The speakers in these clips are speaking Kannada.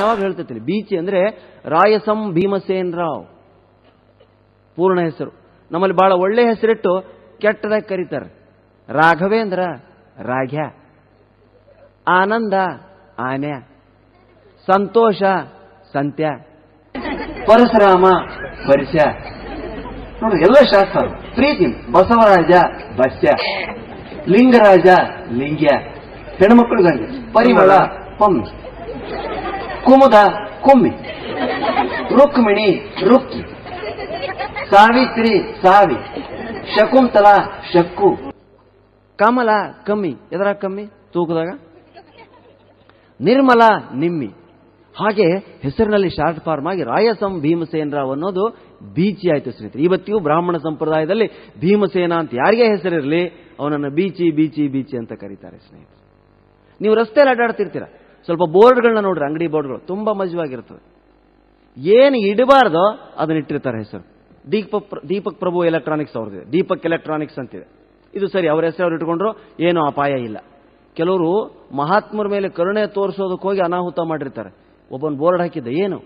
ಯಾವಾಗ ಹೇಳ್ತಿರ್ತೀನಿ. ಬೀಚಿ ಅಂದ್ರೆ ರಾಯಸಂ ಭೀಮಸೇನ್ ರಾವ್ ಪೂರ್ಣ ಹೆಸರು. ನಮ್ಮಲ್ಲಿ ಬಹಳ ಒಳ್ಳೆ ಹೆಸರಿಟ್ಟು ಕೆಟ್ಟದಾಗಿ ಕರೀತಾರೆ. ರಾಘವೇಂದ್ರ ರಾಘ್ಯ, ಆನಂದ ಆನ್ಯ, ಸಂತೋಷ ಸಂತ್ಯ, ಪರಶುರಾಮ ಪರಿಚಯ. ನೋಡಿ ಎಲ್ಲ ಶಾಸ್ತ್ರ. ಪ್ರೀತಿ ಬಸವರಾಜ ಬಸ್ಯ, ಲಿಂಗರಾಜ ಲಿಂಗ್ಯ, ಹೆಣ್ಮಕ್ಳು ಗಂಗೆ, ಪರಿಮಳ ಪಮ್ಮಿ, ಕುಮುದ ಕುಮ್ಮಿ, ರುಕ್ಮಿಣಿ ರುಕ್ಕಿ, ಸಾವಿತ್ರಿ ಸಾವಿ, ಶಕುಂತಲ ಶಕ್ಕು, ಕಮಲ ಕಮ್ಮಿ. ಎದರ ಕಮ್ಮಿ? ತೂಕದಾಗ. ನಿರ್ಮಲ ನಿಮ್ಮಿ. ಹಾಗೆ ಹೆಸರಿನಲ್ಲಿ ಶಾರ್ಟ್ ಫಾರ್ಮ್ ಆಗಿ ರಾಯಸಂ ಭೀಮಸೇನ್ ರಾವ್ ಅನ್ನೋದು ಬೀಚಿ ಆಯ್ತು ಸ್ನೇಹಿತರೆ. ಇವತ್ತಿಗೂ ಬ್ರಾಹ್ಮಣ ಸಂಪ್ರದಾಯದಲ್ಲಿ ಭೀಮಸೇನ ಅಂತ ಯಾರಿಗೇ ಹೆಸರಿರಲಿ ಅವನನ್ನು ಬೀಚಿ ಬೀಚಿ ಬೀಚಿ ಅಂತ ಕರೀತಾರೆ ಸ್ನೇಹಿತರೆ. ನೀವು ರಸ್ತೆಯಲ್ಲಿ ಅಡ್ಡಾಡ್ತಿರ್ತೀರ, ಸ್ವಲ್ಪ ಬೋರ್ಡ್ಗಳನ್ನ ನೋಡ್ರಿ, ಅಂಗಡಿ ಬೋರ್ಡ್ಗಳು ತುಂಬಾ ಮಜವಾಗಿರ್ತದೆ. ಏನು ಇಡಬಾರ್ದೋ ಅದನ್ನ ಇಟ್ಟಿರ್ತಾರೆ ಹೆಸರು. ದೀಪಕ್ ಪ್ರಭು ಎಲೆಕ್ಟ್ರಾನಿಕ್ಸ್ ಅವ್ರದ್ದಿದೆ, ದೀಪಕ್ ಎಲೆಕ್ಟ್ರಾನಿಕ್ಸ್ ಅಂತಿದೆ. ಇದು ಸರಿ, ಅವರ ಹೆಸರು ಅವ್ರು ಇಟ್ಕೊಂಡ್ರು ಏನೂ ಅಪಾಯ ಇಲ್ಲ. ಕೆಲವರು ಮಹಾತ್ಮರ ಮೇಲೆ ಕರುಣೆ ತೋರಿಸೋದಕ್ಕೆ ಹೋಗಿ ಅನಾಹುತ ಮಾಡಿರ್ತಾರೆ. ಒಬ್ಬನ ಬೋರ್ಡ್ ಹಾಕಿದ್ದ, ಏನು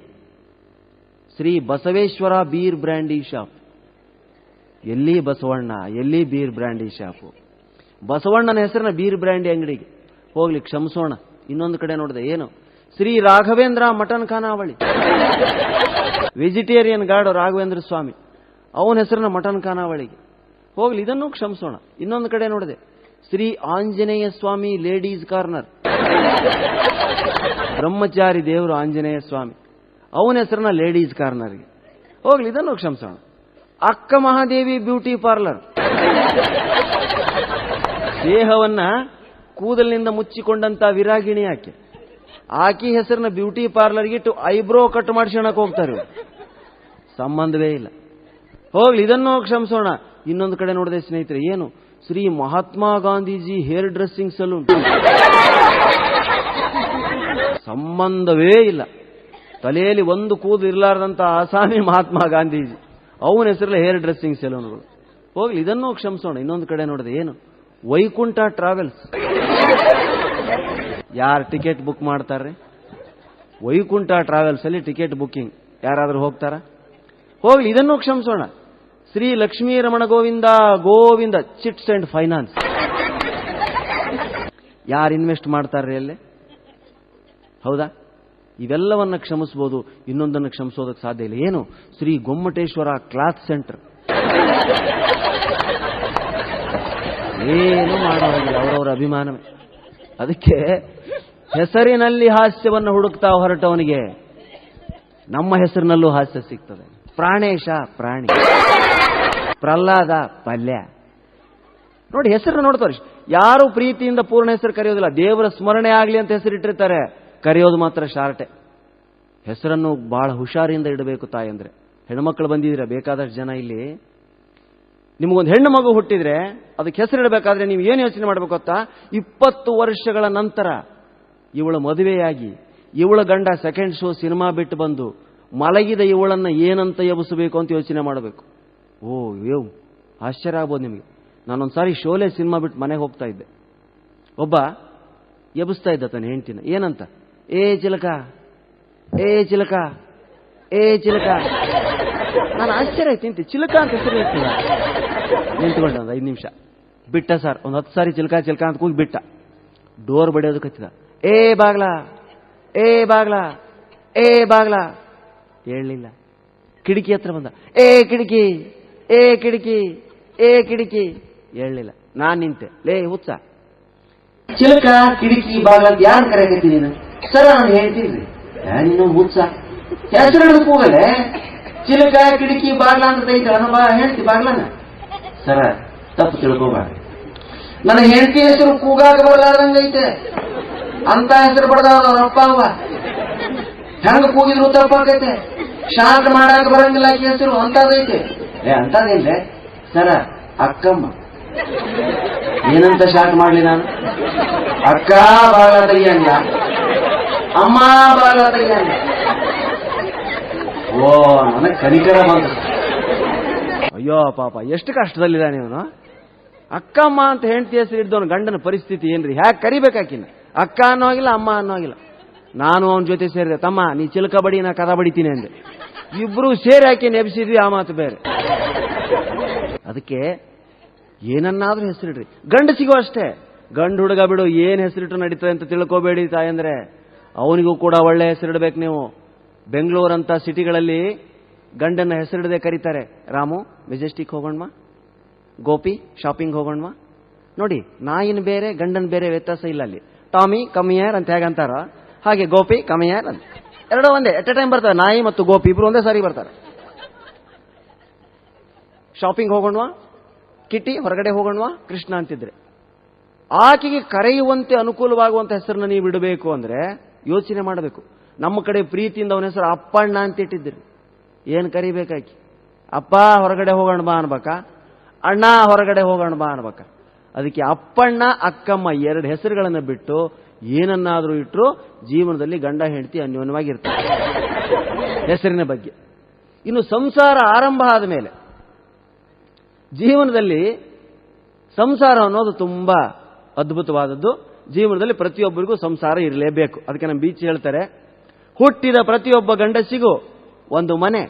Shri Basaveshwara beer brandy shop. ಎಲ್ಲಿ ಬಸವಣ್ಣ, ಎಲ್ಲಿ ಬೀರ್ ಬ್ರ್ಯಾಂಡಿ ಶಾಪು? ಬಸವಣ್ಣನ ಹೆಸರನ್ನ ಬೀರ್ ಬ್ರ್ಯಾಂಡಿ ಅಂಗಡಿಗೆ ಹೋಗ್ಲಿ ಕ್ಷಮಿಸೋಣ. ಇನ್ನೊಂದು ಕಡೆ ನೋಡಿದೆ, ಏನು ಶ್ರೀ ರಾಘವೇಂದ್ರ ಮಟನ್ ಖಾನಾವಳಿ, ವೆಜಿಟೇರಿಯನ್ ಗಾರ್ಡ್ ರಾಘವೇಂದ್ರ ಸ್ವಾಮಿ, ಅವನ ಹೆಸರನ್ನ ಮಟನ್ ಖಾನಾವಳಿಗೆ ಹೋಗ್ಲಿ, ಇದನ್ನು ಕ್ಷಮಿಸೋಣ. ಇನ್ನೊಂದು ಕಡೆ ನೋಡಿದೆ, ಶ್ರೀ ಆಂಜನೇಯ ಸ್ವಾಮಿ ಲೇಡೀಸ್ ಕಾರ್ನರ್, ಬ್ರಹ್ಮಚಾರಿ ದೇವರು ಆಂಜನೇಯ ಸ್ವಾಮಿ, ಅವನ ಹೆಸರನ್ನ ಲೇಡೀಸ್ ಕಾರ್ನರ್ಗೆ ಹೋಗ್ಲಿ, ಇದನ್ನು ಕ್ಷಮಿಸೋಣ. ಅಕ್ಕ ಮಹಾದೇವಿ ಬ್ಯೂಟಿ ಪಾರ್ಲರ್, ದೇಹವನ್ನ ಕೂದಲಿನಿಂದ ಮುಚ್ಚಿಕೊಂಡಂತ ವಿರಾಗಿಣಿ ಆಕಿ ಹೆಸರನ್ನ ಬ್ಯೂಟಿ ಪಾರ್ಲರ್ಗೆ ಇಟ್ಟು ಐಬ್ರೋ ಕಟ್ ಮಾಡಿಸೋಣಕ್ಕೆ ಹೋಗ್ತಾರೆ. ಸಂಬಂಧವೇ ಇಲ್ಲ. ಹೋಗ್ಲಿ, ಇದನ್ನು ಕ್ಷಮಿಸೋಣ. ಇನ್ನೊಂದು ಕಡೆ ನೋಡಿದೆ ಸ್ನೇಹಿತರೆ, ಏನು Shri Mahatma Gandhiji hair dressing salon, ಸಂಬಂಧವೇ ಇಲ್ಲ. ತಲೆಯಲ್ಲಿ ಒಂದು ಕೂದಲು ಇರಲಾರ್ದಂತ ಆಸಾಮಿ ಮಹಾತ್ಮ ಗಾಂಧೀಜಿ, ಅವನ ಹೆಸರಲ್ಲಿ ಹೇರ್ ಡ್ರೆಸ್ಸಿಂಗ್ ಸಲೂನ್ಗಳು. ಹೋಗ್ಲಿ, ಇದನ್ನು ಕ್ಷಮಿಸೋಣ. ಇನ್ನೊಂದು ಕಡೆ ನೋಡಿದೆ, ಏನು ವೈಕುಂಠ ಟ್ರಾವೆಲ್ಸ್. ಯಾರು ಟಿಕೆಟ್ ಬುಕ್ ಮಾಡ್ತಾರೆ? ವೈಕುಂಠ ಟ್ರಾವೆಲ್ಸ್ ಅಲ್ಲಿ ಟಿಕೆಟ್ ಬುಕ್ಕಿಂಗ್ ಯಾರಾದ್ರೂ ಹೋಗ್ತಾರ? ಹೋಗ್ಲಿ, ಇದನ್ನು ಕ್ಷಮಿಸೋಣ. Shri Lakshmi Ramana Govinda Govinda chits and finance, ಯಾರು ಇನ್ವೆಸ್ಟ್ ಮಾಡ್ತಾರ್ರಿ ಅಲ್ಲೇ? ಹೌದಾ? ಇವೆಲ್ಲವನ್ನ ಕ್ಷಮಿಸಬಹುದು, ಇನ್ನೊಂದನ್ನು ಕ್ಷಮಿಸೋದಕ್ಕೆ ಸಾಧ್ಯ ಇಲ್ಲ. ಏನು ಶ್ರೀ ಗೊಮ್ಮಟೇಶ್ವರ ಕ್ಲಾತ್ ಸೆಂಟರ್, ಏನು ಮಾಡೋದಿಲ್ಲ, ಅವರವರ ಅಭಿಮಾನವೇ. ಅದಕ್ಕೆ ಹೆಸರಿನಲ್ಲಿ ಹಾಸ್ಯವನ್ನು ಹುಡುಕ್ತಾ ಹೊರಟವನಿಗೆ ನಮ್ಮ ಹೆಸರಿನಲ್ಲೂ ಹಾಸ್ಯ ಸಿಗ್ತದೆ. ಪ್ರಾಣೇಶ ಪ್ರಾಣಿ, ಪ್ರಹ್ಲಾದ ಪಲ್ಯ. ನೋಡಿ ಹೆಸರು ನೋಡ್ತಾರೆ, ಯಾರು ಪ್ರೀತಿಯಿಂದ ಪೂರ್ಣ ಹೆಸರು ಕರೆಯೋದಿಲ್ಲ. ದೇವರ ಸ್ಮರಣೆ ಆಗ್ಲಿ ಅಂತ ಹೆಸರಿಟ್ಟಿರ್ತಾರೆ, ಕರೆಯೋದು ಮಾತ್ರ ಶಾರ್ಟೆ. ಹೆಸರನ್ನು ಬಹಳ ಹುಷಾರಿಂದ ಇಡಬೇಕು ತಾಯಿ ಅಂದ್ರೆ. ಹೆಣ್ಮಕ್ಳು ಬಂದಿದ್ದೀರಾ ಬೇಕಾದಷ್ಟು ಜನ ಇಲ್ಲಿ. ನಿಮಗೊಂದು ಹೆಣ್ಣು ಮಗು ಹುಟ್ಟಿದ್ರೆ ಅದಕ್ಕೆ ಹೆಸರಿಡಬೇಕಾದ್ರೆ ನೀವು ಏನು ಯೋಚನೆ ಮಾಡಬೇಕು ಗೊತ್ತಾ? 20 ವರ್ಷಗಳ ನಂತರ ಇವಳ ಮದುವೆಯಾಗಿ ಇವಳ ಗಂಡ ಸೆಕೆಂಡ್ ಶೋ ಸಿನಿಮಾ ಬಿಟ್ಟು ಬಂದು ಮಲಗಿದ ಇವಳನ್ನ ಏನಂತ ಎಬ್ಬಿಸಬೇಕು ಅಂತ ಯೋಚನೆ ಮಾಡಬೇಕು. ಓ ಯೋ, ಆಶ್ಚರ್ಯ ಆಗ್ಬೋದು ನಿಮಗೆ. ನಾನೊಂದ್ಸಾರಿ ಶೋಲೆ ಸಿನಿಮಾ ಬಿಟ್ಟು ಮನೆಗೆ ಹೋಗ್ತಾ ಇದ್ದೆ. ಒಬ್ಬ ಎಬ್ಬಿಸ್ತಾ ಇದ್ದ ತನ್ನ ಹೆಂಡ್ತಿನ. ಏನಂತ? ಏ ಚಿಲಕ, ಏ ಚಿಲಕ, ಏ ಚಿಲಕ. ನಾನು ಆಶ್ಚರ್ಯ ಆಯ್ತು, ಚಿಲಕ ಅಂತ ಹೆಸರು ಇರ್ತೀವ. ನಿಂತ್ಕೊಂಡ ಒಂದು 5 ನಿಮಿಷ ಬಿಟ್ಟ. ಸರ್ ಒಂದು 10 ಸಾರಿ ಚಿಲ್ಕ ಚಿಲ್ಕ ಅಂತ ಕೂಗಿ ಬಿಟ್ಟ. ಡೋರ್ ಬಡಿಯೋದು ಕತ್ತಿದ. ಏ ಬಾಗ್ಲಾ, ಏ ಬಾಗ್ಲಾ, ಏ ಬಾಗ್ಲಾ. ಹೇಳಲಿಲ್ಲ. ಕಿಟಕಿ ಹತ್ರ ಬಂದ. ಏ ಕಿಟಕಿ, ಏ ಕಿಟಕಿ, ಏ ಕಿಟಕಿ. ಹೇಳಲಿಲ್ಲ. ನಾನ್ ನಿಂತೆ. ಲೇ ಹುಚ್ಚ, ಚಿಲಕ ಕಿಟಕಿ ಬಾಗ್ಲ ಅಂತ ಯಾರು ಕರೆಯಕತ್ತೀನಿ ನೀನು? ಸರ ನಾನು ಹೇಳ್ತೀನಿ. ನೀನು ಹುಚ್ಚ, ಹೆಸರು ಕೂಗಲೆ ಚಿಲಕ ಕಿಟಕಿ ಬಾಗ್ಲ ಅಂತ ತೈತಳ ಹೇಳ್ತಿ ಬಾಗ್ಲನ. ಸರ ತಪ್ಪು ತಿಳ್ಕೋಬಾರ್ದು, ನನ್ನ ಹೆಂಡತಿ ಹೆಸರು ಕೂಗಾಗ ಬರಲಾರ್ದಂಗೈತೆ ಅಂತ ಹೆಸರು ಪಡೆದವ ಅಪ್ಪ ಅವ್ವ. ಹೆಂಗ ಕೂಗಿದ್ರು ತಪ್ಪಾಕೈತೆ, ಶಾಂತ ಮಾಡಾಕ ಬರಂಗಿಲ್ಲ ಆಕಿ ಹೆಸರು ಅಂತದೈತೆ. ಅಂತದೇನ್ರೆ ಸರ ಅಕ್ಕಮ್ಮ. ಏನಂತ ಶಾಂತ ಮಾಡ್ಲಿ ನಾನು? ಅಕ್ಕ ಬಾಳ ತೆಗಿಯಂಗ, ಅಮ್ಮ ಬಾಳ ತೆಗಿಯಂಗ. ಓ ನನಗೆ ಕನಿಕರ ಬಂತು. ಅಯ್ಯೋ ಪಾಪ, ಎಷ್ಟು ಕಷ್ಟದಲ್ಲಿದ್ದಾನೆ ಇವನು. ಅಕ್ಕಮ್ಮ ಅಂತ ಹೆಂಡತಿ ಹೆಸರು ಹಿಡಿದವನು ಗಂಡನ ಪರಿಸ್ಥಿತಿ ಏನ್ರಿ? ಹ್ಯಾಕ್ ಕರಿಬೇಕಾಕಿನ? ಅಕ್ಕ ಅನ್ನೋ ಆಗಿಲ್ಲ, ಅಮ್ಮ ಅನ್ನೋ ಆಗಿಲ್ಲ. ನಾನು ಅವನ ಜೊತೆ ಸೇರಿದೆ. ತಮ್ಮ ನೀ ಚಿಲಕ ಬಡಿ, ನಾ ಕದ ಬಡಿತೀನಿ ಅಂದೆ. ಇಬ್ರು ಸೇರಿ ಹಾಕಿ ನೆಬ್ಸಿದ್ವಿ, ಆ ಮಾತು ಬೇರೆ. ಅದಕ್ಕೆ ಏನನ್ನಾದ್ರೂ ಹೆಸರಿಡ್ರಿ. ಗಂಡಸಿಗೂ ಅಷ್ಟೇ, ಗಂಡು ಹುಡುಗ ಬಿಡು ಏನ್ ಹೆಸರಿಟ್ಟು ನಡೀತದೆ ಅಂತ ತಿಳ್ಕೋಬೇಡಿ ತಾಯಂದ್ರೆ. ಅವನಿಗೂ ಕೂಡ ಒಳ್ಳೆ ಹೆಸರಿಡ್ಬೇಕು ನೀವು. ಬೆಂಗಳೂರಂತ ಸಿಟಿಗಳಲ್ಲಿ ಗಂಡನ್ನ ಹೆಸರಿಡದೆ ಕರೀತಾರೆ. ರಾಮು ಮೆಜೆಸ್ಟಿಕ್ ಹೋಗೋಣವಾ, ಗೋಪಿ ಶಾಪಿಂಗ್ ಹೋಗೋಣವಾ. ನೋಡಿ, ನಾಯಿನ ಬೇರೆ ಗಂಡನ ಬೇರೆ ವ್ಯತ್ಯಾಸ ಇಲ್ಲ ಅಲ್ಲಿ. ಟಾಮಿ ಕಮಿಯರ್ ಅಂತ ಹೇಗಂತಾರ ಹಾಗೆ ಗೋಪಿ ಕಮಿಯರ್ ಅಂತ ಎರಡೋ ಒಂದೇ ಎಟ್ ಎ ಟೈಮ್ ಬರ್ತಾರೆ. ನಾಯಿ ಮತ್ತು ಗೋಪಿ ಇಬ್ರು ಒಂದೇ ಸಾರಿ ಬರ್ತಾರೆ. ಶಾಪಿಂಗ್ ಹೋಗೋಣವಾ, ಕಿಟಿ ಹೊರಗಡೆ ಹೋಗೋಣವಾ, ಕೃಷ್ಣ ಅಂತಿದ್ರೆ ಆಕೆಗೆ ಕರೆಯುವಂತೆ ಅನುಕೂಲವಾಗುವಂತ ಹೆಸರನ್ನ ನೀವು ಇಡಬೇಕು ಅಂದ್ರೆ ಯೋಚನೆ ಮಾಡಬೇಕು. ನಮ್ಮ ಕಡೆ ಪ್ರೀತಿಯಿಂದ ಅವನ ಹೆಸರು ಅಪ್ಪಣ್ಣ ಅಂತ ಇಟ್ಟಿದ್ರಿ. ಏನ್ ಕರಿಬೇಕಾಕಿ? ಅಪ್ಪ ಹೊರಗಡೆ ಹೋಗೋಣ ಬಾ ಅನ್ಬೇಕಾ, ಅಣ್ಣ ಹೊರಗಡೆ ಹೋಗೋಣ ಬಾ ಅನ್ಬೇಕಾ? ಅದಕ್ಕೆ ಅಪ್ಪಣ್ಣ ಅಕ್ಕಮ್ಮ ಎರಡು ಹೆಸರುಗಳನ್ನು ಬಿಟ್ಟು ಏನನ್ನಾದ್ರೂ ಇಟ್ಟರು ಜೀವನದಲ್ಲಿ ಗಂಡ ಹೆಂಡತಿ ಅನ್ಯೋನ್ಯವಾಗಿರ್ತಾರೆ. ಹೆಸರಿನ ಬಗ್ಗೆ. ಇನ್ನು ಸಂಸಾರ ಆರಂಭ ಆದ ಮೇಲೆ ಜೀವನದಲ್ಲಿ ಸಂಸಾರ ಅನ್ನೋದು ತುಂಬಾ ಅದ್ಭುತವಾದದ್ದು. ಜೀವನದಲ್ಲಿ ಪ್ರತಿಯೊಬ್ಬರಿಗೂ ಸಂಸಾರ ಇರಲೇಬೇಕು. ಅದಕ್ಕೆ ನಮ್ಮ ಬೀಚ್ ಹೇಳ್ತಾರೆ, ಹುಟ್ಟಿದ ಪ್ರತಿಯೊಬ್ಬ ಗಂಡಸಿಗೂ ಒಂದು ಮನೆ,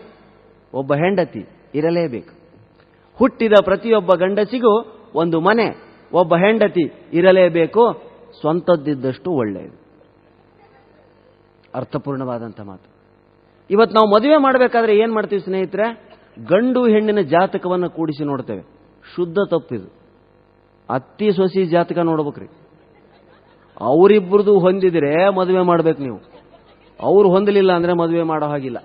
ಒಬ್ಬ ಹೆಂಡತಿ ಇರಲೇಬೇಕು. ಹುಟ್ಟಿದ ಪ್ರತಿಯೊಬ್ಬ ಗಂಡಸಿಗೂ ಒಂದು ಮನೆ, ಒಬ್ಬ ಹೆಂಡತಿ ಇರಲೇಬೇಕು. ಸ್ವಂತದ್ದಿದ್ದಷ್ಟು ಒಳ್ಳೆಯದು. ಅರ್ಥಪೂರ್ಣವಾದಂಥ ಮಾತು. ಇವತ್ತು ನಾವು ಮದುವೆ ಮಾಡಬೇಕಾದ್ರೆ ಏನ್ ಮಾಡ್ತೀವಿ ಸ್ನೇಹಿತರೆ? ಗಂಡು ಹೆಣ್ಣಿನ ಜಾತಕವನ್ನು ಕೂಡಿಸಿ ನೋಡ್ತೇವೆ. ಶುದ್ಧ ತಪ್ಪಿದು. ಅತ್ತಿ ಸೊಸಿ ಜಾತಕ ನೋಡ್ಬೇಕ್ರಿ. ಅವರಿಬ್ಬರದು ಹೊಂದಿದ್ರೆ ಮದುವೆ ಮಾಡ್ಬೇಕು ನೀವು. ಅವ್ರು ಹೊಂದಲಿಲ್ಲ ಅಂದ್ರೆ ಮದುವೆ ಮಾಡೋ ಹಾಗಿಲ್ಲ.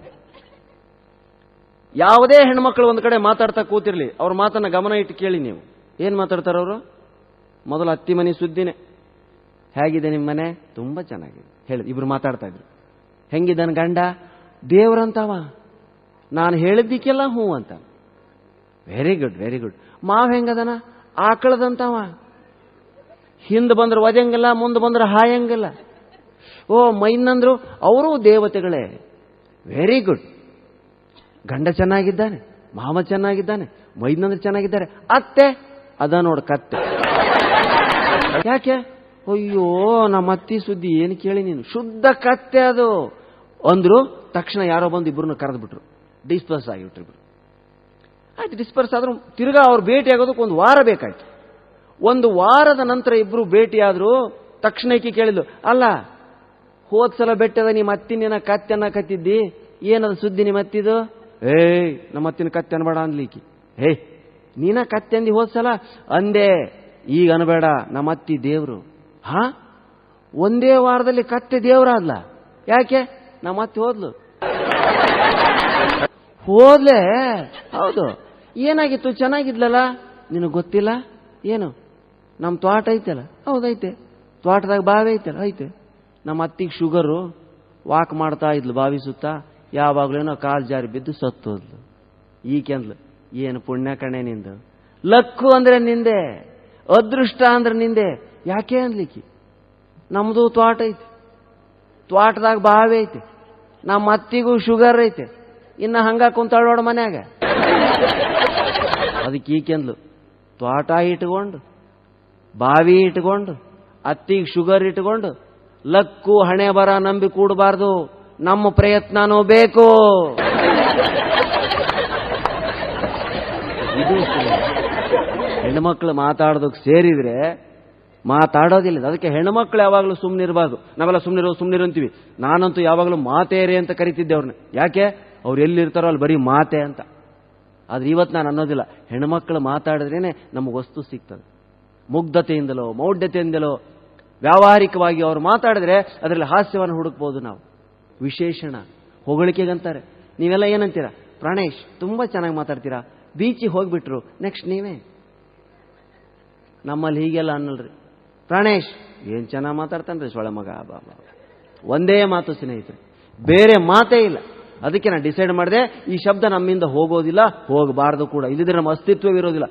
ಯಾವುದೇ ಹೆಣ್ಮಕ್ಳು ಒಂದ್ ಕಡೆ ಮಾತಾಡ್ತಾ ಕೂತಿರ್ಲಿ, ಅವ್ರ ಮಾತನ್ನ ಗಮನ ಇಟ್ಟು ಕೇಳಿ ನೀವು. ಏನ್ ಮಾತಾಡ್ತಾರ ಅವರು? ಮೊದಲು ಅತ್ತಿ ಮನೆ ಸುದ್ದಿನೇ. ಹೇಗಿದೆ ನಿಮ್ಮ ಮನೆ? ತುಂಬಾ ಚೆನ್ನಾಗಿದೆ ಹೇಳಿ. ಇಬ್ರು ಮಾತಾಡ್ತಾ ಇದ್ರು. ಹೆಂಗಿದ್ದಾನ ಗಂಡ? ದೇವ್ರಂತವ, ನಾನು ಹೇಳಿದ್ದಕ್ಕೆಲ್ಲ ಹ್ಞೂ ಅಂತ. Very good very good. ಮಾವ್ ಹೆಂಗದನ? ಆಕಳದಂತವ, ಹಿಂದ್ ಬಂದ್ರೆ ಒದೆಂಗಿಲ್ಲ, ಮುಂದೆ ಬಂದ್ರೆ ಹಾಯಂಗಿಲ್ಲ. ಓ ಮೈನಂದ್ರು ಅವರು ದೇವತೆಗಳೇ. Very good. ಗಂಡ ಚೆನ್ನಾಗಿದ್ದಾನೆ, ಮಾವ ಚೆನ್ನಾಗಿದ್ದಾನೆ, ಮೈನಂದ್ರೆ ಚೆನ್ನಾಗಿದ್ದಾರೆ. ಅತ್ತೆ ಅದ ನೋಡು ಕತ್ತೆ. ಯಾಕೆ? ಅಯ್ಯೋ ನಮ್ಮ ಅತ್ತಿ ಸುದ್ದಿ ಏನು ಕೇಳಿ ನೀನು, ಶುದ್ಧ ಕತ್ತೆ ಅದು ಅಂದ್ರು. ತಕ್ಷಣ ಯಾರೋ ಬಂದು ಇಬ್ಬರನ್ನು ಕರೆದು ಬಿಟ್ರು, ಡಿಸ್ಪರ್ಸ್ ಆಗಿಬಿಟ್ರು ಇಬ್ರು. ಆಯ್ತು, ಡಿಸ್ಪರ್ಸ್ ಆದ್ರೂ ತಿರ್ಗಾ ಅವ್ರು ಭೇಟಿ ಆಗೋದಕ್ಕೆ ಒಂದು ವಾರ ಬೇಕಾಯ್ತು. ಒಂದು ವಾರದ ನಂತರ ಇಬ್ರು ಭೇಟಿಯಾದ್ರು. ತಕ್ಷಣ ಈಕಿ ಕೇಳಿದ್ಲು, ಅಲ್ಲ ಹೋದ್ಸಲ ಬೆಟ್ಟದ ನಿಮ್ಮ ಅತ್ತಿನ ಕತ್ತೆನ್ನ ಕತ್ತಿದ್ದಿ, ಏನದು ಸುದ್ದಿ ನಿಮ್ಮ ಅತ್ತಿದು? ಏಯ್ ನಮ್ಮ ಅತ್ತಿನ ಕತ್ತೆ ಅನ್ಬೇಡ ಅನ್ಲಿಕ್ಕಿ. ಏಯ್ ನೀನ ಕತ್ತೆ ಅಂದಿ ಹೋದ್ಸಲ? ಅಂದೆ, ಈಗ ಅನ್ಬೇಡ, ನಮ್ಮ ಅತ್ತಿ ದೇವ್ರು. ಹಾ, ಒಂದೇ ವಾರದಲ್ಲಿ ಕತ್ತೆ ದೇವ್ರಾದ್ಲ? ಯಾಕೆ? ನಮ್ಮ ಅತ್ತಿ ಹೋದ್ಲೆ. ಹೌದು, ಏನಾಗಿತ್ತು? ಚೆನ್ನಾಗಿದ್ಲಲ್ಲ, ನಿನಗೆ ಗೊತ್ತಿಲ್ಲ ಏನು? ನಮ್ಮ ತ್ವಾಟ ಐತಲ್ಲ? ಹೌದೈತೆ. ತ್ವಾಟದಾಗ ಬಾವಿ ಐತಲ್ಲ? ಐತೆ. ನಮ್ಮ ಅತ್ತಿಗೆ ಶುಗರು, ವಾಕ್ ಮಾಡ್ತಾ ಇದ್ಲು ಬಾವಿ ಸುತ್ತ. ಯಾವಾಗ್ಲೇನೋ ಕಾಲ್ ಜಾರಿ ಬಿದ್ದು ಸತ್ತು ಹೋದ್ಲು. ಈಕೆಂದ್ಲು, ಏನು ಪುಣ್ಯ ಕಣೆ ನಿಂದು, ಲಕ್ಕು ಅಂದ್ರೆ ನಿಂದೆ, ಅದೃಷ್ಟ ಅಂದ್ರೆ ನಿಂದೆ. ಯಾಕೆ ಅನ್ಲಿಕ್ಕಿ? ನಮ್ದು ತ್ವಾಟ ಐತೆ, ತ್ವಾಟದಾಗ ಬಾವಿ ಐತೆ, ನಮ್ಮ ಅತ್ತಿಗೂ ಶುಗರ್ ಐತೆ, ಇನ್ನ ಹಂಗ ಕುಂತಾಳೋಡ ಮನ್ಯಾಗ. ಅದಕ್ಕೆ ಈಕೆಂದ್ಲು, ತ್ವಾಟ ಇಟ್ಕೊಂಡು, ಬಾವಿ ಇಟ್ಕೊಂಡು, ಅತ್ತಿಗೆ ಶುಗರ್ ಇಟ್ಕೊಂಡು, ಲಕ್ಕು ಹಣೆ ಬರ ನಂಬಿ ಕೂಡಬಾರ್ದು. ನಮ್ಮ ಪ್ರಯತ್ನನೂ ಬೇಕು. ಇದು ಹೆಣ್ಮಕ್ಳು ಮಾತಾಡೋದಕ್ಕೆ ಸೇರಿದ್ರೆ ಮಾತಾಡೋದಿಲ್ಲ. ಅದಕ್ಕೆ ಹೆಣ್ಮಕ್ಳು ಯಾವಾಗಲೂ ಸುಮ್ಮನಿರಬಾರ್ದು. ನಾವೆಲ್ಲ ಸುಮ್ಮನಿರು ಅಂತೀವಿ. ನಾನಂತೂ ಯಾವಾಗಲೂ ಮಾತೇರೆ ಅಂತ ಕರಿತಿದ್ದೆ ಅವ್ರನ್ನ. ಯಾಕೆ? ಅವ್ರು ಎಲ್ಲಿರ್ತಾರೋ ಅಲ್ಲಿ ಬರೀ ಮಾತೆ ಅಂತ. ಆದ್ರೆ ಇವತ್ತು ನಾನು ಅನ್ನೋದಿಲ್ಲ. ಹೆಣ್ಮಕ್ಳು ಮಾತಾಡಿದ್ರೇನೆ ನಮಗೆ ವಸ್ತು ಸಿಗ್ತದೆ. ಮುಗ್ಧತೆಯಿಂದಲೋ ಮೌಢ್ಯತೆಯಿಂದಲೋ ವ್ಯಾವಹಾರಿಕವಾಗಿ ಅವ್ರು ಮಾತಾಡಿದ್ರೆ ಅದರಲ್ಲಿ ಹಾಸ್ಯವನ್ನು ಹುಡುಕ್ಬೋದು ನಾವು. ವಿಶೇಷಣ ಹೊಗಳಿಕೆಗಂತಾರೆ. ನೀವೆಲ್ಲ ಏನಂತೀರಾ? ಪ್ರಾಣೇಶ್ ತುಂಬಾ ಚೆನ್ನಾಗಿ ಮಾತಾಡ್ತೀರಾ, ಬೀಚಿಗೆ ಹೋಗ್ಬಿಟ್ರು, ನೆಕ್ಸ್ಟ್ ನೀವೇ. ನಮ್ಮಲ್ಲಿ ಹೀಗೆಲ್ಲ ಅನ್ನಲ್ರಿ. ಪ್ರಾಣೇಶ್ ಏನ್ ಚೆನ್ನಾಗಿ ಮಾತಾಡ್ತಾನ್ರಿ ಸೊಳೆ ಮಗ, ಬಾಬಾ. ಒಂದೇ ಮಾತು ಸ್ನೇಹಿತರೆ, ಬೇರೆ ಮಾತೇ ಇಲ್ಲ. ಅದಕ್ಕೆ ನಾನು ಡಿಸೈಡ್ ಮಾಡಿದೆ, ಈ ಶಬ್ದ ನಮ್ಮಿಂದ ಹೋಗೋದಿಲ್ಲ, ಹೋಗಬಾರ್ದು ಕೂಡ. ಇಲ್ಲಿದ್ರೆ ನಮ್ಮ ಅಸ್ತಿತ್ವವಿರೋದಿಲ್ಲ.